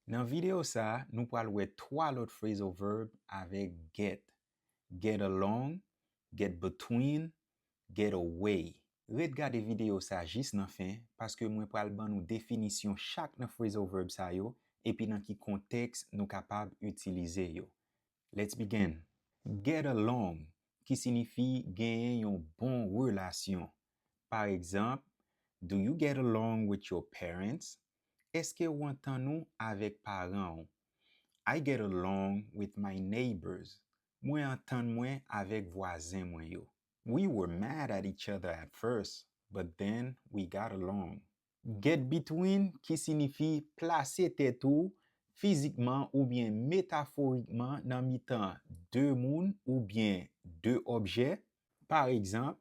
Dans vidéo ça, nous parlons de trois autres phrasal verbs avec get. Get along, get between, get away. Regardez vidéo ça juste dans fin parce que moi pral ban nous définition chaque nan phrasal verb ça yo et puis dans qui contexte nous capable utiliser yo. Let's begin. Get along qui signifie gagner une bonne relation. Par exemple, do you get along with your parents? Est-ce que vous entendez avec parents? I get along with my neighbors. Moi entend moi avec voisin moi yo. We were mad at each other at first, but then we got along. Get between qui signifie placer tête ou physiquement ou bien métaphoriquement dans mi-temps deux moun ou bien deux objets. Par exemple,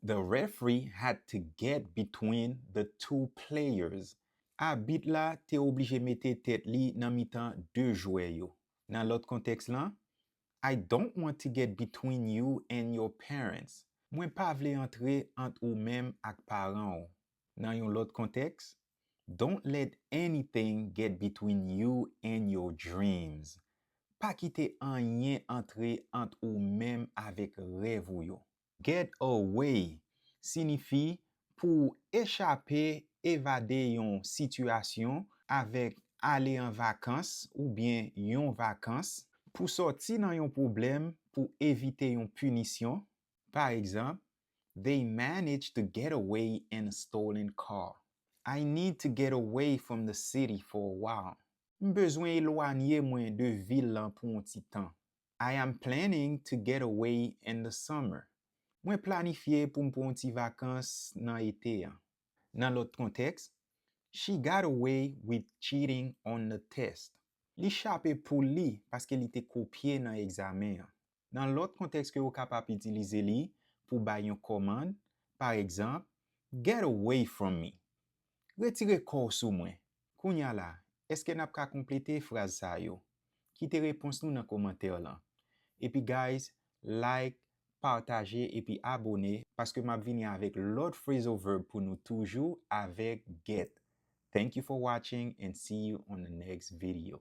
the referee had to get between the two players. Arbitre là, t'es obligé mettre tête li dans mi-temps deux joueurs yo. Dans l'autre contexte là, I don't want to get between you and your parents. Moi pas vle entrer entre ou même ak parents ou. Dans yon l'autre contexte, don't let anything get between you and your dreams. Pas quitter rien entrer entre ou même avec rêve ou yo. Get away signifie pour échapper, évader yon situation avec aller en vacances ou bien yon vacances, pour sortir dans yon problème, pour éviter yon punition. Par exemple, they managed to get away in a stolen car. I need to get away from the city for a while. M'besoin éloigner moi de ville lan pour un petit temps. I am planning to get away in the summer. Mwen planifiye pou m'pon ti vacances nan été. Nan l'autre contexte, she got away with cheating on the test. Li chape pou li paske li te kopye nan examen. Nan l'autre contexte que vous capable utiliser li pour bay yon commande, par exemple, get away from me. Retire kor sou mwen. Kounya la, eske nap ka komplete phrase sa yo? Kite réponse nou nan commentaire lan. Et puis guys, like, partager et puis abonner parce que m'a vini avec l'autre phrasal verb pour nous toujours avec get. Thank you for watching and see you on the next video.